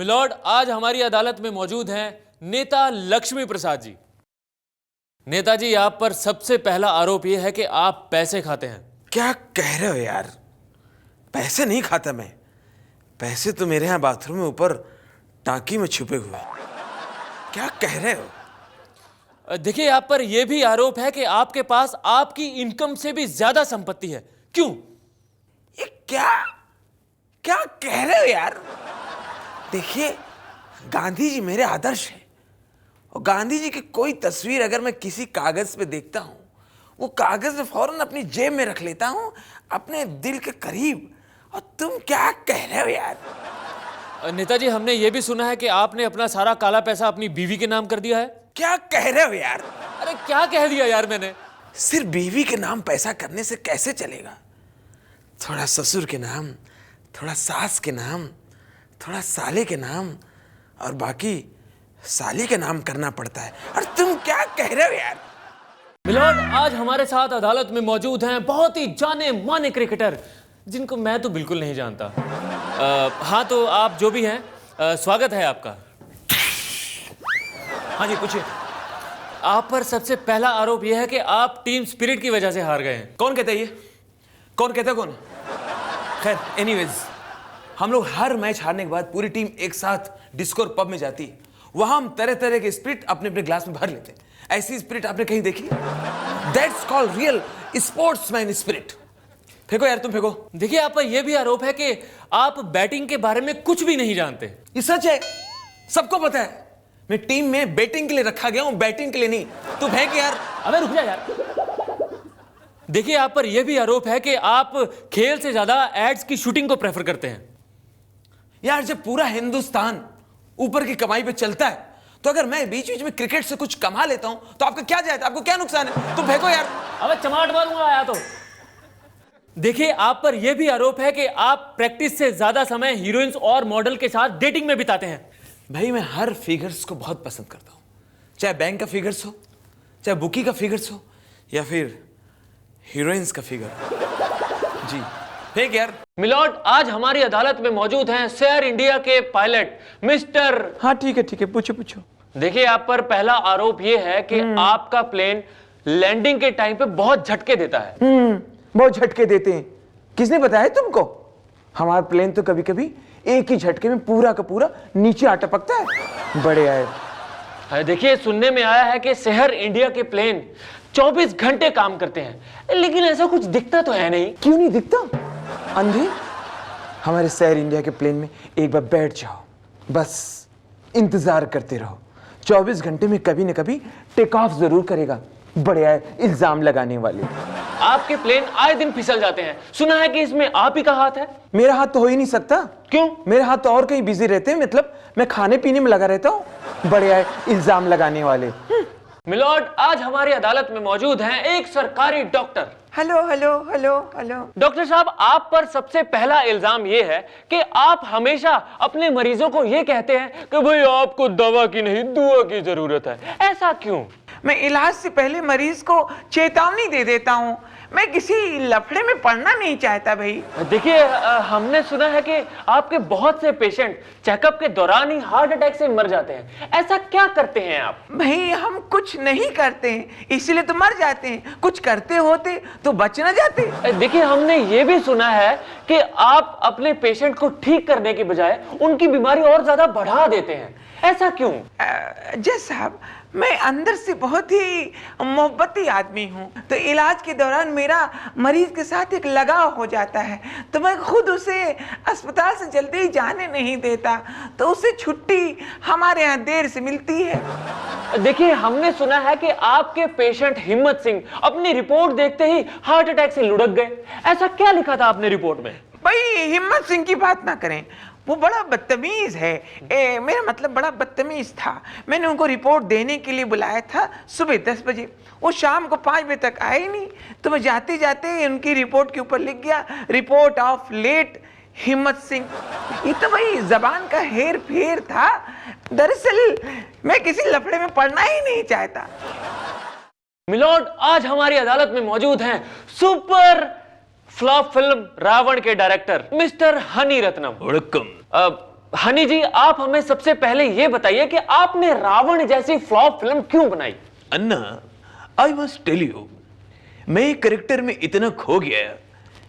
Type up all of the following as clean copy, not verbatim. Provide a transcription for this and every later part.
Milord, आज हमारी अदालत में मौजूद हैं नेता लक्ष्मी प्रसाद जी। नेताजी, आप पर सबसे पहला आरोप यह है कि आप पैसे खाते हैं। क्या कह रहे हो यार? पैसे नहीं खाता मैं। पैसे तो मेरे यहाँ बाथरूम में ऊपर टांकी में छुपे हुए हैं। क्या कह रहे हो? देखिए, आप पर यह भी आरोप है कि आपके पास आपकी इनकम से भी ज्यादा संपत्ति है। क्यों? ये क्या क्या कह रहे हो यार? देखिए, गांधी जी मेरे आदर्श हैं और गांधी जी की कोई तस्वीर अगर मैं किसी कागज पे देखता हूं, वो कागज में फौरन अपनी जेब में रख लेता हूं, अपने दिल के करीब। और तुम क्या कह रहे हो यार? नेताजी, हमने ये भी सुना है कि आपने अपना सारा काला पैसा अपनी बीवी के नाम कर दिया है। क्या कह रहे हो यार? अरे क्या कह दिया यार मैंने? सिर्फ बीवी के नाम पैसा करने से कैसे चलेगा? थोड़ा ससुर के नाम, थोड़ा सास के नाम, थोड़ा साले के नाम और बाकी साली के नाम करना पड़ता है। और तुम क्या कह रहे हो यार? मिलॉर्ड, आज हमारे साथ अदालत में मौजूद हैं बहुत ही जाने माने क्रिकेटर जिनको मैं तो बिल्कुल नहीं जानता। हाँ, तो आप जो भी हैं, स्वागत है आपका। हाँ जी, पूछिए। आप पर सबसे पहला आरोप यह है कि आप टीम स्पिरिट की वजह से हार गए हैं। कौन कहता है ये? कौन कहता है? कौन? खैर, एनीवेज, हम लोग हर मैच हारने के बाद पूरी टीम एक साथ डिस्को और पब में जाती है। वहां हम तरह तरह के स्पिरिट अपने अपने ग्लास में भर लेते हैं। ऐसी स्पिरिट आपने कहीं देखी? That's called real sportsman spirit. फेंको यार, तुम फेंको। देखिए, आप पर यह भी आरोप है कि आप बैटिंग के बारे में कुछ भी नहीं जानते। ये सच है, सबको पता है। मैं टीम में बैटिंग के लिए रखा गया हूं, बैटिंग के लिए नहीं। तू फेंक यार। अबे रुक जा यार। देखिए, आप पर यह भी आरोप है कि आप खेल से ज्यादा एड्स की शूटिंग को प्रेफर करते हैं। यार, जब पूरा हिंदुस्तान ऊपर की कमाई पे चलता है, तो अगर मैं बीच बीच में क्रिकेट से कुछ कमा लेता हूं तो आपका क्या जाता? आपको क्या नुकसान है? तुम फेंको यार। अबे चमाट मारूंगा आया तो। देखिए, आप पर यह भी आरोप है कि आप प्रैक्टिस से ज्यादा समय हीरोइंस और मॉडल के साथ डेटिंग में बिताते हैं। भाई, मैं हर फिगर्स को बहुत पसंद करता हूं, चाहे बैंक का फिगर्स हो, चाहे बुकी का फिगर्स हो, या फिर हीरोइंस का फिगर। जी फेंक यार। मिलॉर्ड, आज हमारी अदालत में मौजूद हैं शेयर इंडिया के पायलट मिस्टर। हाँ ठीक है, पूछो पूछो। देखिए, आप पर पहला आरोप यह है कि आपका प्लेन लैंडिंग के टाइम पे बहुत झटके देता है। बहुत झटके देते हैं। किसने बताया तुमको? हमारा प्लेन तो कभी कभी एक ही झटके में पूरा का पूरा नीचे आ टपकता है। बड़े आए। देखिए, सुनने में आया है कि शेयर इंडिया के प्लेन 24 घंटे काम करते हैं, लेकिन ऐसा कुछ दिखता तो है नहीं। क्यों नहीं दिखता? अंधे? हमारे शेयर इंडिया के प्लेन में एक बार बैठ जाओ, बस इंतजार करते रहो। 24 घंटे में कभी न कभी टेक ऑफ जरूर करेगा। बड़े आए इल्जाम लगाने वाले। आपके प्लेन आए दिन फिसल जाते हैं। सुना है कि इसमें आप ही का हाथ है। मेरा हाथ तो हो ही नहीं सकता। क्यों? मेरे हाथ तो और कहीं बिजी रहते हैं, मतलब मैं खाने पीने में लगा रहता हूँ। बड़े आए इल्जाम लगाने वाले। मिलॉर्ड, आज हमारी अदालत में मौजूद हैं एक सरकारी doctor. Hello hello hello hello. Doctor साहब, आप पर सबसे पहला इल्जाम यह है कि आप हमेशा अपने मरीजों को यह कहते हैं कि भाई आपको दवा की नहीं दुआ की जरूरत है। ऐसा क्यों? मैं इलाज से पहले मरीज को चेतावनी दे देता हूँ। मैं किसी लफड़े में पड़ना नहीं चाहता भाई। देखिए, हमने सुना है कि आपके बहुत से पेशेंट चेकअप के दौरान ही हार्ट अटैक से मर जाते हैं। ऐसा क्या करते हैं आप? भाई, हम कुछ नहीं करते हैं इसलिए तो मर जाते हैं। कुछ करते होते तो बच न जाते। देखिए, हमने ये भी सुना है कि आप अपने पेशेंट को ठीक करने के बजाय उनकी बीमारी और ज्यादा बढ़ा देते हैं। ऐसा क्यों? जज साहब, मैं अंदर से बहुत ही मोहब्बती आदमी हूँ, तो इलाज के दौरान मेरा मरीज के साथ एक लगाव हो जाता है, तो मैं खुद उसे अस्पताल से जल्दी जाने नहीं देता, तो उसे छुट्टी हमारे यहाँ देर से मिलती है। देखिए, हमने सुना है कि आपके पेशेंट हिम्मत सिंह अपनी रिपोर्ट देखते ही हार्ट अटैक से लुढ़क गए। ऐसा क्या लिखा था आपने रिपोर्ट में? भाई, हिम्मत सिंह की बात ना करें, वो बड़ा बदतमीज है। मेरा मतलब बड़ा बदतमीज था। मैंने उनको रिपोर्ट देने के लिए बुलाया था सुबह 10 बजे। वो शाम को 5 बजे तक आए नहीं, तो मैं जाते जाते उनकी रिपोर्ट के ऊपर लिख गया, रिपोर्ट ऑफ लेट हिम्मत सिंह। ये तो भाई जबान का हेर फेर था। दरअसल मैं किसी लफड़े में पड़ना ही नहीं चाहता। मिलॉर्ड, आज हमारी अदालत में मौजूद हैं सुपर फ्लॉप फिल्म रावण के डायरेक्टर मिस्टर हनी रत्नम। हनी जी, आप हमें सबसे पहले ये बताइए कि आपने रावण जैसी फ्लॉप फिल्म क्यों बनाई? अन्ना, आई मस्ट टेल यू, मैं कैरेक्टर में इतना खो गया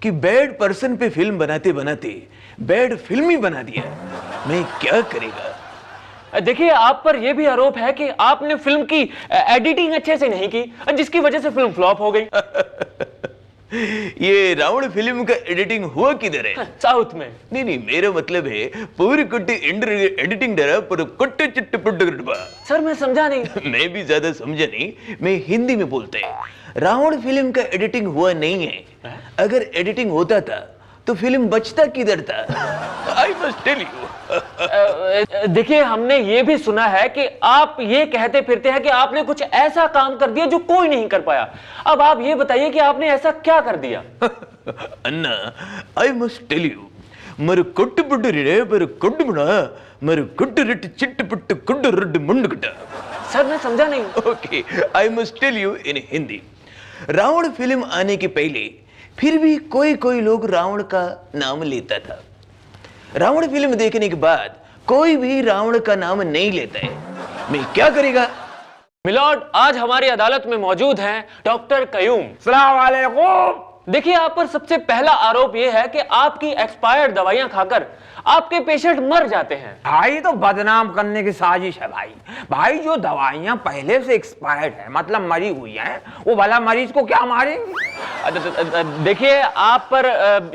कि बैड पर्सन पे फिल्म बनाते बनाते बैड फिल्म ही बना दिया। मैं क्या करेगा। देखिए, आप पर यह भी आरोप है कि आपने फिल्म की एडिटिंग अच्छे से नहीं की, जिसकी वजह से फिल्म फ्लॉप हो गई। ये रावण फिल्म का एडिटिंग हुआ किधर है? साउथ में। नहीं नहीं, मेरा मतलब है पूरी कुट्टी एडिटिंग डरा पर कुट्टे चिट्टे पुट्टे। सर मैं समझा नहीं। मैं भी ज्यादा समझा नहीं, मैं हिंदी में बोलते हैं। रावण फिल्म का एडिटिंग हुआ नहीं है। अगर एडिटिंग होता था तो फिल्म बचता किधर था? I must tell you. देखिए, हमने ये भी सुना है कि आप ये कहते फिरते हैं कि आपने कुछ ऐसा काम कर दिया जो कोई नहीं कर पाया। अब आप ये बताइए कि आपने ऐसा क्या कर दिया? अन्ना, आई मस्ट टेल यू, मर कुट पुट रे पर कुट बना, मर कुट रिट चिट पुट कुट रड मुंडकटा। सर मैं समझा नहीं। Okay, I must tell you in Hindi. Ravan film आने के पहले फिर भी कोई कोई लोग रावण का नाम लेता था। रावण फिल्म देखने के बाद कोई भी रावण का नाम नहीं लेता है। मैं क्या करेगा? मिलॉर्ड, आज हमारी अदालत में मौजूद हैं डॉक्टर कयूम। सलाम वालेकुम। देखिए, आप पर सबसे पहला आरोप यह है कि आपकी एक्सपायर्ड दवाइयां खाकर आपके पेशेंट मर जाते हैं। भाई तो बदनाम करने की साजिश है भाई। भाई जो दवाइयां पहले से एक्सपायर्ड है, मतलब मरी हुई हैं, वो भला मरीज को क्या मारेंगे? देखिए, आप पर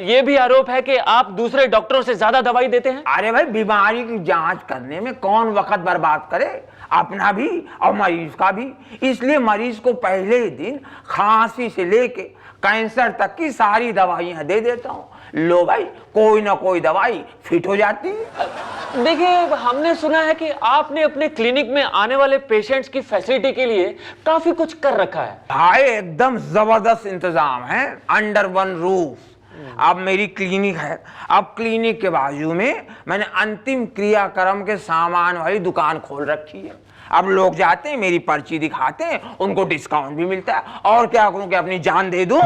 यह भी आरोप है कि आप दूसरे डॉक्टरों से ज्यादा दवाई देते हैं। अरे भाई, बीमारी की जांच करने में कौन वक्त बर्बाद करे, अपना भी और मरीज का भी। इसलिए मरीज को पहले ही दिन खांसी से लेके कैंसर तक की सारी दवाइयां दे देता हूं। लो भाई, कोई ना कोई दवाई फिट हो जाती है। देखिए, हमने सुना है कि आपने अपने क्लिनिक में आने वाले पेशेंट्स की फैसिलिटी के लिए काफी कुछ कर रखा है। भाई एकदम जबरदस्त इंतजाम है, अंडर वन रूफ। अब मेरी क्लिनिक है। अब क्लिनिक के बाजू में मैंने अंतिम क्रियाक्रम के सामान वाली दुकान खोल रखी है। अब लोग जाते हैं, मेरी पर्ची दिखाते हैं, उनको डिस्काउंट भी मिलता है। और क्या करूं कि अपनी जान दे दूं?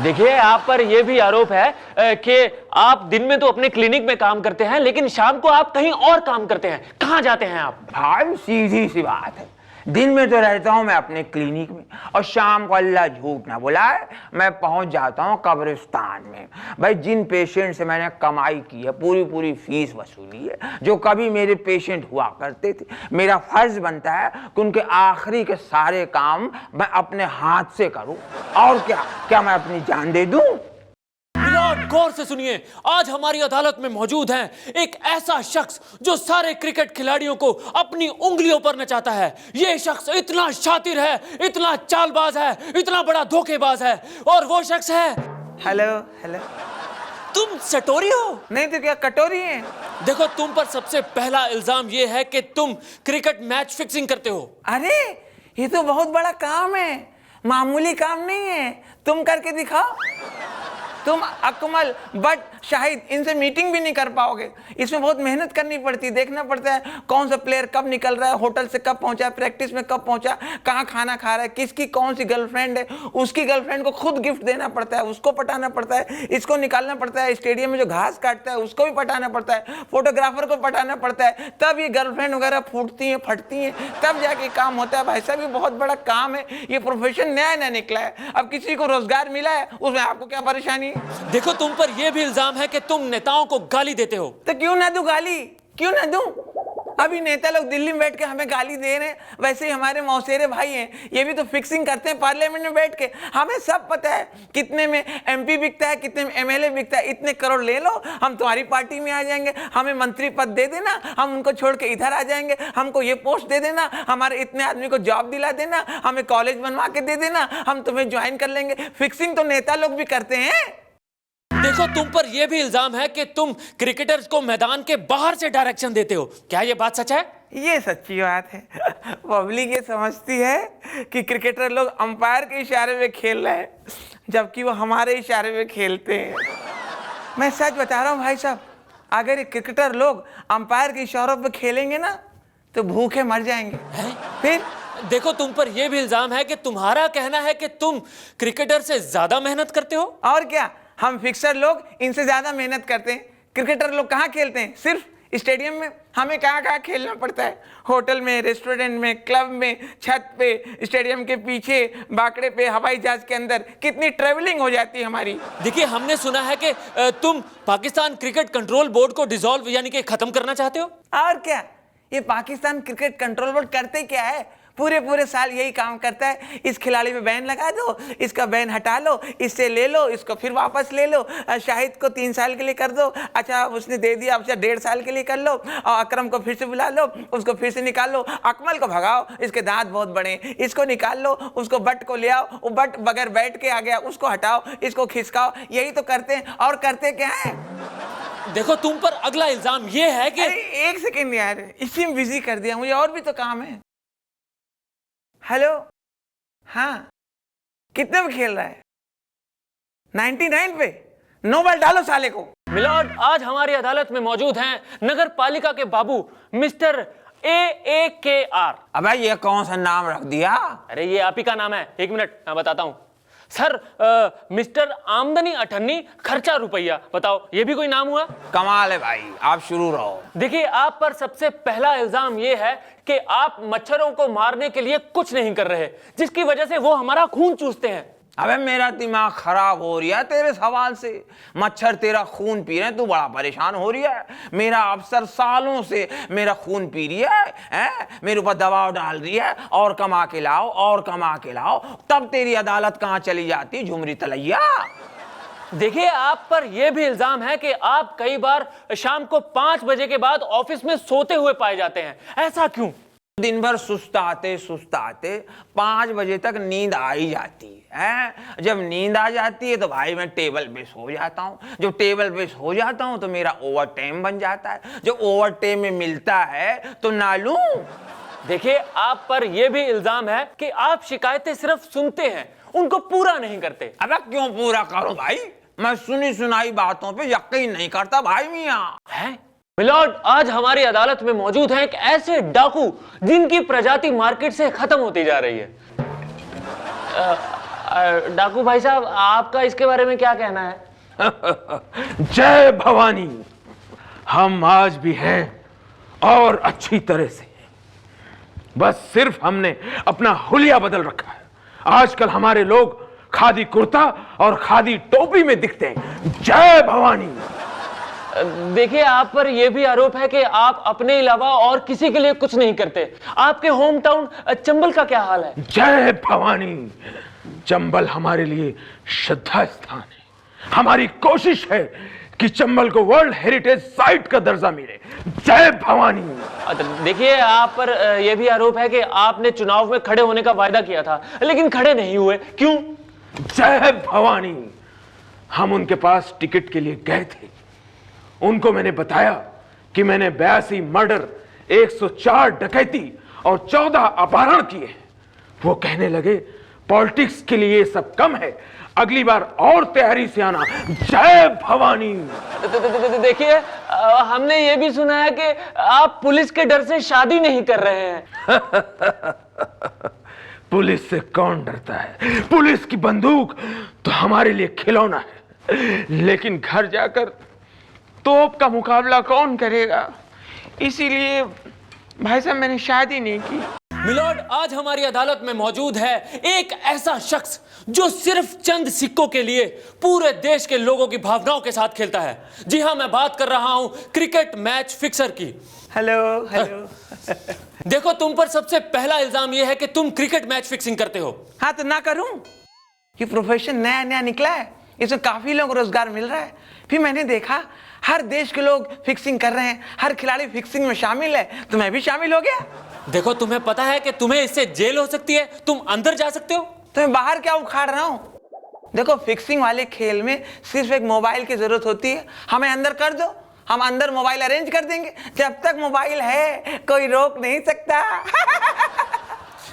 देखिए, आप पर यह भी आरोप है कि आप दिन में तो अपने क्लिनिक में काम करते हैं, लेकिन शाम को आप कहीं और काम करते हैं। कहां जाते हैं आप? भाई सीधी सी बात है, दिन में तो रहता हूं मैं अपने क्लिनिक में, और शाम को अल्लाह झूठ ना बुलाए मैं पहुंच जाता हूं कब्रिस्तान में। भाई, जिन पेशेंट से मैंने कमाई की है, पूरी पूरी फीस वसूली है, जो कभी मेरे पेशेंट हुआ करते थे, मेरा फर्ज बनता है कि उनके आखिरी के सारे काम मैं अपने हाथ से करूं। और क्या मैं अपनी जान दे दूं? गौर से सुनिए, आज हमारी अदालत में मौजूद है एक ऐसा शख्स जो सारे क्रिकेट खिलाड़ियों को अपनी उंगलियों पर नचाता है। यह शख्स इतना शातिर है, इतना चालबाज है, इतना बड़ा धोखेबाज है, और वो शख्स है। Hello hello. तुम सटोरी हो? नहीं तो क्या कटोरी है? देखो, तुम पर सबसे पहला इल्जाम यह है कि तुम क्रिकेट मैच फिक्सिंग करते हो। अरे ये तो बहुत बड़ा काम है, मामूली काम नहीं है। तुम करके दिखाओ। तुम अकमल, बट शाहिद, इनसे मीटिंग भी नहीं कर पाओगे। इसमें बहुत मेहनत करनी पड़ती है, देखना पड़ता है कौन सा प्लेयर कब निकल रहा है, होटल से कब पहुंचा, प्रैक्टिस में कब पहुंचा, कहाँ खाना खा रहा है, किसकी कौन सी गर्लफ्रेंड है, उसकी गर्लफ्रेंड को खुद गिफ्ट देना पड़ता है, उसको पटाना पड़ता है, इसको निकालना पड़ता है, स्टेडियम में जो घास काटता है उसको भी पटाना पड़ता है, फोटोग्राफर को पटाना पड़ता है, तब ये गर्लफ्रेंड वगैरह फूटती हैं, फटती हैं, तब जाके काम होता है। भाई साहब, ये बहुत बड़ा काम है, ये प्रोफेशन नया नया निकला है। अब किसी को रोजगार मिला है, उसमें आपको क्या परेशानी है? देखो, तुम पर यह भी इल्जाम है कि तुम नेताओं को गाली देते हो। तो क्यों ना दूं गाली, क्यों ना दूं? अभी नेता लोग दिल्ली में बैठ के हमें गाली दे रहे हैं, वैसे ही हमारे मौसेरे भाई हैं, ये भी तो फिक्सिंग करते हैं पार्लियामेंट में बैठ के। हमें सब पता है कितने में एमपी बिकता है, कितने में एमएलए बिकता है। इतने करोड़ ले लो, हम तुम्हारी पार्टी में आ जाएंगे, हमें मंत्री पद दे देना, हम उनको छोड़ के इधर आ जाएंगे, हमको ये पोस्ट दे देना, हमारे इतने आदमी को जॉब दिला देना, हमें कॉलेज बनवा के दे देना, हम तुम्हें ज्वाइन कर लेंगे। फिक्सिंग तो नेता लोग भी करते हैं। देखो, तुम पर यह भी इल्जाम है कि तुम क्रिकेटर्स को मैदान के बाहर से डायरेक्शन देते हो। क्या यह बात सच है? ये सच्ची बात है। पब्लिक ये समझती है कि क्रिकेटर लोग अंपायर के इशारे में खेल रहे हैं, जबकि वो हमारे इशारे में खेलते हैं। मैं सच बता रहा हूँ भाई साहब, अगर ये क्रिकेटर लोग अंपायर के इशारों पे खेलेंगे ना तो भूखे मर जाएंगे। फिर देखो, तुम पर यह भी इल्जाम है कि तुम्हारा कहना है कि तुम क्रिकेटर से ज्यादा मेहनत करते हो। और क्या, हम फिक्सर लोग इनसे ज्यादा मेहनत करते हैं। क्रिकेटर लोग कहाँ खेलते हैं? सिर्फ स्टेडियम में हमें कहाँ कहाँ खेलना पड़ता है, होटल में, रेस्टोरेंट में, क्लब में, छत पे, स्टेडियम के पीछे, बाकड़े पे, हवाई जहाज के अंदर, कितनी ट्रेवलिंग हो जाती है हमारी। देखिए, हमने सुना है कि तुम पाकिस्तान क्रिकेट कंट्रोल बोर्ड को डिसॉल्व यानी कि खत्म करना चाहते हो। और क्या, ये पाकिस्तान क्रिकेट कंट्रोल बोर्ड करते क्या है, पूरे साल यही काम करता है। इस खिलाड़ी पे बैन लगा दो, इसका बैन हटा लो, इससे ले लो, इसको फिर वापस ले लो, शाहिद को 3 साल के लिए कर दो, अच्छा उसने दे दिया, अच्छा 1.5 साल के लिए कर लो, और अकरम को फिर से बुला लो, उसको फिर से निकाल लो, अकमल को भगाओ, इसके दांत बहुत बड़े, इसको निकाल लो, उसको बट को ले आओ, वो बट बगैर बैठ के आ गया, उसको हटाओ, इसको खिसकाओ, यही तो करते हैं। और करते क्या है? देखो, तुम पर अगला इल्जाम ये है कि एक सेकेंड यार, इसी में बिजी कर दिया, मुझे और भी तो काम है। हेलो, हाँ, कितने में खेल रहा है? 99 पे। 9 बॉल डालो साले को। मिलॉर्ड, आज हमारी अदालत में मौजूद हैं नगर पालिका के बाबू मिस्टर AAKR। अबे ये कौन सा नाम रख दिया? अरे ये आप ही का नाम है, 1 मिनट मैं बताता हूँ। सर, मिस्टर आमदनी 98, खर्चा रुपया, बताओ ये भी कोई नाम हुआ? कमाल है भाई, आप शुरू रहो। देखिए, आप पर सबसे पहला इल्जाम ये है कि आप मच्छरों को मारने के लिए कुछ नहीं कर रहे, जिसकी वजह से वो हमारा खून चूसते हैं। अबे मेरा दिमाग खराब हो रहा है तेरे सवाल से। मच्छर तेरा खून पी रहे हैं, तू बड़ा परेशान हो रही है। मेरा अफसर सालों से मेरा खून पी रही है, मेरे ऊपर दबाव डाल रही है, और कमा के लाओ, और कमा के लाओ, तब तेरी अदालत कहाँ चली जाती, झुमरी तलैया। देखिए, आप पर यह भी इल्जाम है कि आप कई बार शाम को 5 बजे के बाद ऑफिस में सोते हुए पाए जाते हैं, ऐसा क्यों? दिन भर सुस्ताते 5 बजे तक नींद आ ही जाती है। जब नींद आ जाती है तो भाई मैं टेबल पे सो जाता हूँ। जब टेबल पे सो जाता हूँ तो मेरा ओवर टाइम बन जाता है। जो ओवर टाइम में मिलता है तो ना लूं। देखिए, आप पर यह भी इल्जाम है कि आप शिकायतें सिर्फ सुनते हैं, उनको पूरा नहीं करते। अब क्यों पूरा करूं भाई? मैं सुनी सुनाई बातों पे यकीन नहीं करता भाई मियां। है मिलॉर्ड, आज हमारी अदालत में मौजूद है एक ऐसे डाकू जिनकी प्रजाति मार्केट से खत्म होती जा रही है। डाकू भाई साहब, आपका इसके बारे में क्या कहना है? जय भवानी, हम आज भी हैं और अच्छी तरह से। बस सिर्फ हमने अपना हुलिया बदल रखा है। आजकल हमारे लोग खादी कुर्ता और खादी टोपी में दिखते हैं। जय भवानी। देखिए, आप पर यह भी आरोप है कि आप अपने अलावा और किसी के लिए कुछ नहीं करते। आपके होम टाउन चंबल का क्या हाल है? जय भवानी, चंबल हमारे लिए श्रद्धा स्थान है। हमारी कोशिश है कि चंबल को वर्ल्ड हेरिटेज साइट का दर्जा मिले। जय भवानी। देखिए, आप पर यह भी आरोप है कि आपने चुनाव में खड़े होने का वायदा किया था, लेकिन खड़े नहीं हुए, क्यों? जय भवानी, हम उनके पास टिकट के लिए गए थे। उनको मैंने बताया कि मैंने 82 मर्डर, 104 डकैती और 14 अपहरण किए। वो कहने लगे पॉलिटिक्स के लिए सब कम है, अगली बार और तैयारी से आना। जय भवानी। देखिए, हमने ये भी सुना है कि आप पुलिस के डर से शादी नहीं कर रहे हैं। पुलिस से कौन डरता है? पुलिस की बंदूक तो हमारे लिए खिलौना है, लेकिन घर जाकर तोप का मुकाबला कौन करेगा? इसीलिए भाई साहब मैंने शादी नहीं की। मिलॉर्ड, आज हमारी अदालत में मौजूद है एक ऐसा शख्स जो सिर्फ चंद सिक्कों के लिए पूरे देश के लोगों की भावनाओं के साथ खेलता है। जी हां, मैं बात कर रहा हूं क्रिकेट मैच फिक्सर की। Hello hello. देखो, तुम पर सबसे पहला इल्जाम यह है कि तुम क्रिकेट मैच फिक्सिंग करते हो। हाँ तो ना करूं? ये प्रोफेशन नया नया निकला है, इसमें काफी लोगों को रोजगार मिल रहा है। फिर मैंने देखा हर देश के लोग फिक्सिंग कर रहे हैं, हर खिलाड़ी फिक्सिंग में शामिल है, तो मैं भी शामिल हो गया। देखो, तुम्हें पता है कि तुम्हें इससे जेल हो सकती है, तुम अंदर जा सकते हो। तो मैं बाहर क्या उखाड़ रहा हूं? देखो, फिक्सिंग वाले खेल में सिर्फ एक मोबाइल की जरूरत होती है। हमें अंदर कर दो, हम अंदर मोबाइल अरेंज कर देंगे। जब तक मोबाइल है कोई रोक नहीं सकता।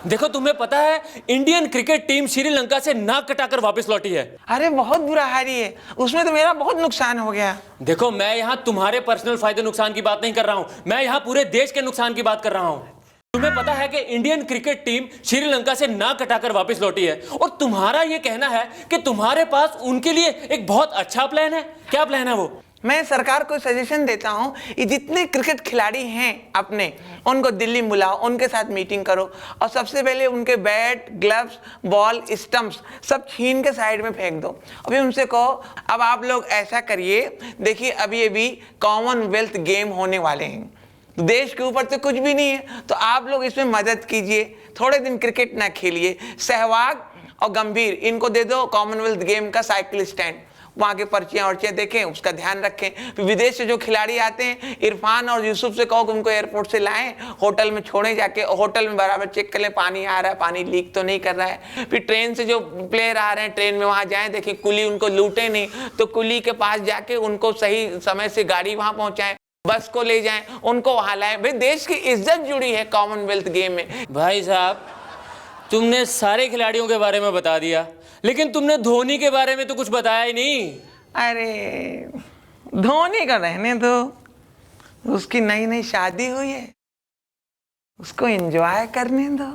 देखो, तुम्हें पता है इंडियन क्रिकेट टीम श्रीलंका से नाक कटाकर वापस लौटी है। अरे बहुत बुरा हारी है, उसमें तो मेरा बहुत नुकसान हो गया। देखो, मैं यहाँ तुम्हारे पर्सनल फायदे नुकसान की बात नहीं कर रहा हूँ, मैं यहाँ पूरे देश के नुकसान की बात कर रहा हूँ। तुम्हें पता है कि इंडियन क्रिकेट टीम श्रीलंका से नाक कटाकर वापस लौटी है, और तुम्हारा ये कहना है कि तुम्हारे पास उनके लिए एक बहुत अच्छा प्लान है। क्या प्लान है वो? मैं सरकार को सजेशन देता हूं, ये जितने क्रिकेट खिलाड़ी हैं अपने, उनको दिल्ली बुलाओ, उनके साथ मीटिंग करो और सबसे पहले उनके बैट, ग्लव्स, बॉल, स्टंप्स सब छीन के साइड में फेंक दो। अभी उनसे कहो अब आप लोग ऐसा करिए, देखिए अभी कॉमनवेल्थ गेम होने वाले हैं, देश के ऊपर तो कुछ भी नहीं है, तो आप लोग इसमें मदद कीजिए, थोड़े दिन क्रिकेट ना खेलिए। सहवाग और गंभीर इनको दे दो कॉमनवेल्थ गेम का साइकिल स्टैंड, वहाँ के पर्चियाँ वर्चियाँ देखें, उसका ध्यान रखें। फिर विदेश से जो खिलाड़ी आते हैं, इरफान और यूसुफ से कहो कि उनको एयरपोर्ट से लाएं, होटल में छोड़ें, जाके होटल में बराबर चेक कर लें पानी आ रहा है, पानी लीक तो नहीं कर रहा है। फिर ट्रेन से जो प्लेयर आ रहे हैं, ट्रेन में वहाँ जाएँ, देखिए कुली उनको लूटे नहीं, तो कुली के पास जाके उनको सही समय से गाड़ी वहाँ पहुँचाएं, बस को ले जाएं, उनको वहाँ लाएं। भाई देश की इज्जत जुड़ी है कॉमनवेल्थ गेम में। भाई साहब, तुमने सारे खिलाड़ियों के बारे में बता दिया, लेकिन तुमने धोनी के बारे में तो कुछ बताया ही नहीं। अरे धोनी का रहने दो, उसकी नई नई शादी हुई है, उसको एंजॉय करने दो।